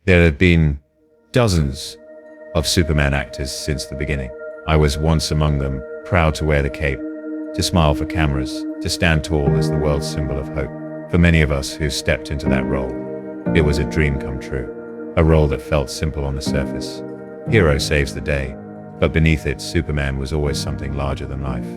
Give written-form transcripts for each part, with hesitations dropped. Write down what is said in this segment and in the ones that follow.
There have been dozens of Superman actors since the beginning. I was once among them, proud to wear the cape, to smile for cameras, to stand tall as the world's symbol of hope. For many of us who stepped into that role, it was a dream come true. A role that felt simple on the surface. Hero saves the day, but beneath it, Superman was always something larger than life.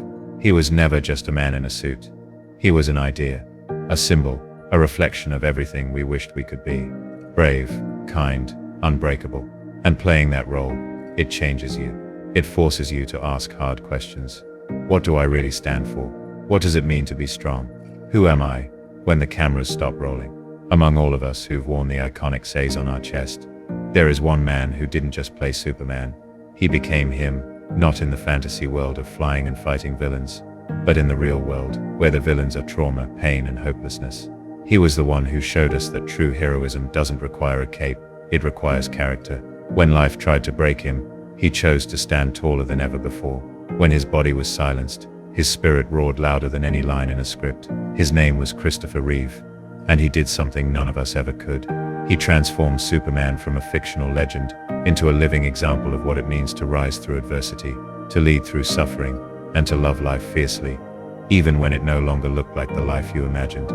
He was never just a man in a suit. He was an idea, a symbol, a reflection of everything we wished we could be. Brave, kind, unbreakable. And playing that role, it changes you. It forces you to ask hard questions. What do I really stand for? What does it mean to be strong? Who am I when the cameras stop rolling? Among all of us who've worn the iconic says on our chest, there is one man who didn't just play Superman. He became him, not in the fantasy world of flying and fighting villains, but in the real world, where the villains are trauma, pain, and hopelessness. He was the one who showed us that true heroism doesn't require a cape, it requires character. When life tried to break him, he chose to stand taller than ever before. When his body was silenced, his spirit roared louder than any line in a script. His name was Christopher Reeve, and he did something none of us ever could. He transformed Superman from a fictional legend into a living example of what it means to rise through adversity, to lead through suffering, and to love life fiercely, even when it no longer looked like the life you imagined.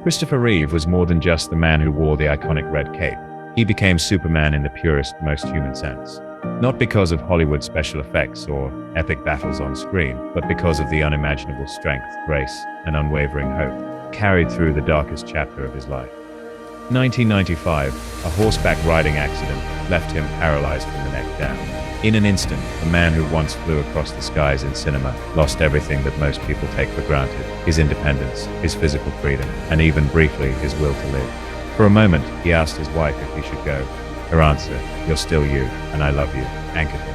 Christopher Reeve was more than just the man who wore the iconic red cape. He became Superman in the purest, most human sense. Not because of Hollywood special effects or epic battles on screen, but because of the unimaginable strength, grace, and unwavering hope carried through the darkest chapter of his life. 1995, a horseback riding accident left him paralyzed from the neck down. In an instant, the man who once flew across the skies in cinema lost everything that most people take for granted: his independence, his physical freedom, and even briefly, his will to live. For a moment, he asked his wife if he should go. Her answer, "You're still you, and I love you," anchored him.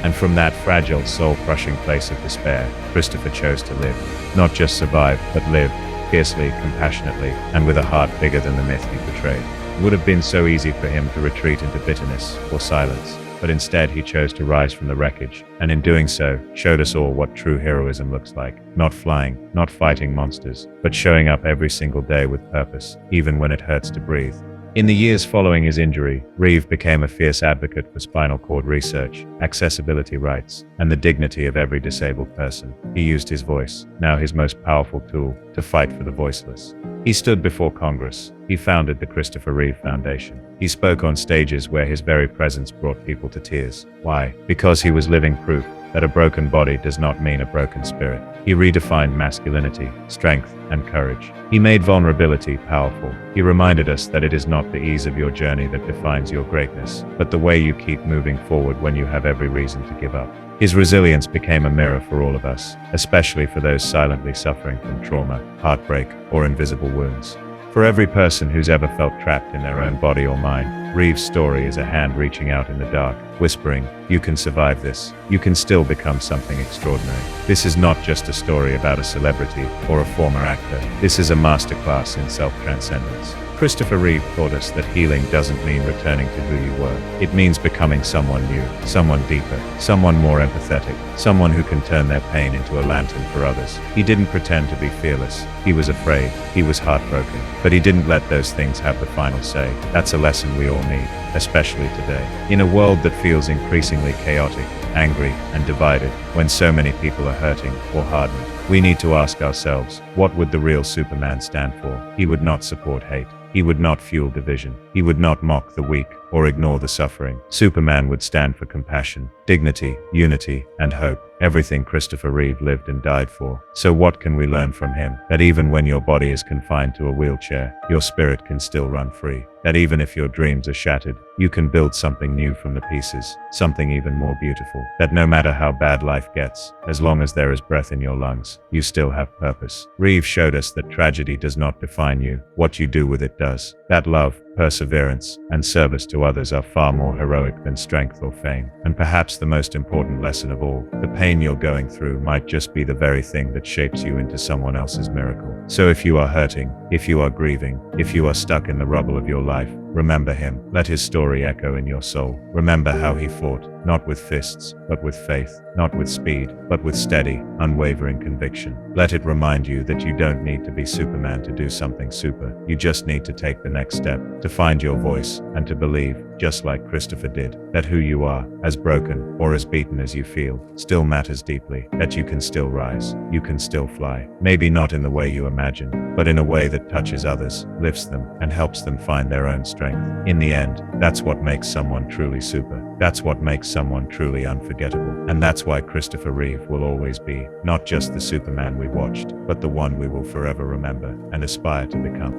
And from that fragile, soul-crushing place of despair, Christopher chose to live. Not just survive, but live, fiercely, compassionately, and with a heart bigger than the myth he portrayed. It would have been so easy for him to retreat into bitterness or silence, but instead he chose to rise from the wreckage, and in doing so, showed us all what true heroism looks like. Not flying, not fighting monsters, but showing up every single day with purpose, even when it hurts to breathe. In the years following his injury, Reeve became a fierce advocate for spinal cord research, accessibility rights, and the dignity of every disabled person. He used his voice, now his most powerful tool, to fight for the voiceless. He stood before Congress. He founded the Christopher Reeve Foundation. He spoke on stages where his very presence brought people to tears. Why? Because he was living proof that a broken body does not mean a broken spirit. He redefined masculinity, strength, and courage. He made vulnerability powerful. He reminded us that it is not the ease of your journey that defines your greatness, but the way you keep moving forward when you have every reason to give up. His resilience became a mirror for all of us, especially for those silently suffering from trauma, heartbreak, or invisible wounds. For every person who's ever felt trapped in their own body or mind, Reeve's story is a hand reaching out in the dark, whispering, "You can survive this. You can still become something extraordinary." This is not just a story about a celebrity or a former actor. This is a masterclass in self-transcendence. Christopher Reeve taught us that healing doesn't mean returning to who you were. It means becoming someone new, someone deeper, someone more empathetic, someone who can turn their pain into a lantern for others. He didn't pretend to be fearless. He was afraid. He was heartbroken. But he didn't let those things have the final say. That's a lesson we all need, especially today. In a world that feels increasingly chaotic, angry, and divided, when so many people are hurting or hardened, we need to ask ourselves, what would the real Superman stand for? He would not support hate. He would not fuel division. He would not mock the weak or ignore the suffering. Superman would stand for compassion, dignity, unity, and hope. Everything Christopher Reeve lived and died for. So what can we learn from him? That even when your body is confined to a wheelchair, your spirit can still run free. That even if your dreams are shattered, you can build something new from the pieces, something even more beautiful. That no matter how bad life gets, as long as there is breath in your lungs, you still have purpose. Reeve showed us that tragedy does not define you. What you do with it does. That love, perseverance, and service to others are far more heroic than strength or fame. And perhaps the most important lesson of all, the pain you're going through might just be the very thing that shapes you into someone else's miracle. So if you are hurting, if you are grieving, if you are stuck in the rubble of your life, Remember him. Let his story echo in your soul. Remember how he fought, not with fists, but with faith, not with speed, but with steady, unwavering conviction. Let it remind you that you don't need to be Superman to do something super. You just need to take the next step, to find your voice, and to believe, just like Christopher did, that who you are, as broken or as beaten as you feel, still matters deeply, that you can still rise, you can still fly. Maybe not in the way you imagine, but in a way that touches others, lifts them, and helps them find their own strength. In the end, that's what makes someone truly super. That's what makes someone truly unforgettable. And that's why Christopher Reeve will always be, not just the Superman we watched, but the one we will forever remember and aspire to become.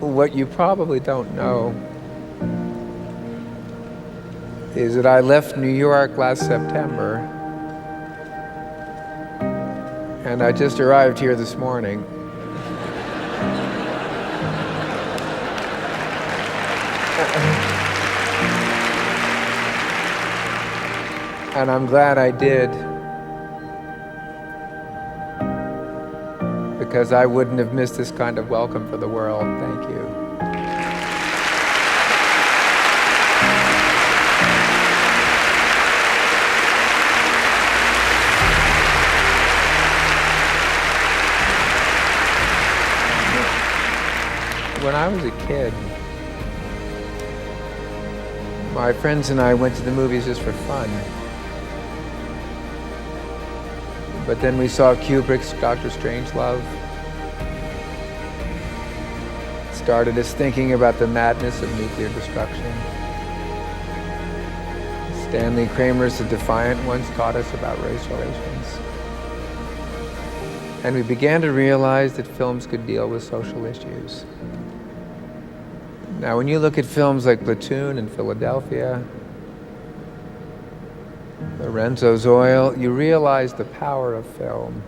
What you probably don't know is that I left New York last September, and I just arrived here this morning. And I'm glad I did, because I wouldn't have missed this kind of welcome for the world. Thank you. When I was a kid, my friends and I went to the movies just for fun. But then we saw Kubrick's Dr. Strangelove. It started us thinking about the madness of nuclear destruction. Stanley Kramer's The Defiant once taught us about race relations. And we began to realize that films could deal with social issues. Now, when you look at films like Platoon and Philadelphia, Lorenzo's Oil, you realize the power of film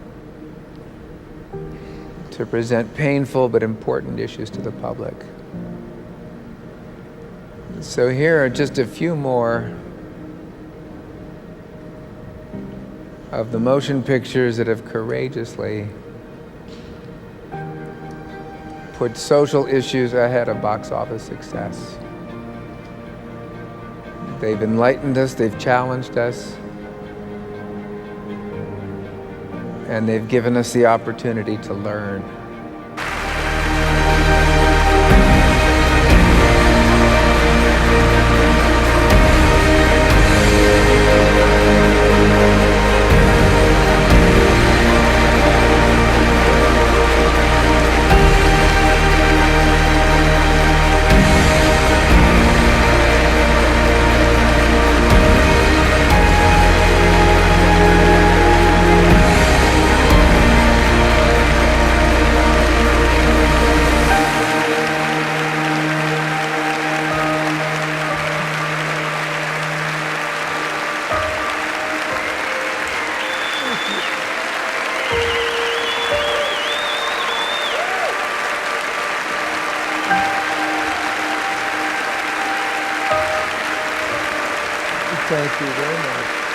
to present painful but important issues to the public. So here are just a few more of the motion pictures that have courageously put social issues ahead of box office success. They've enlightened us, they've challenged us, and they've given us the opportunity to learn. Thank you very much.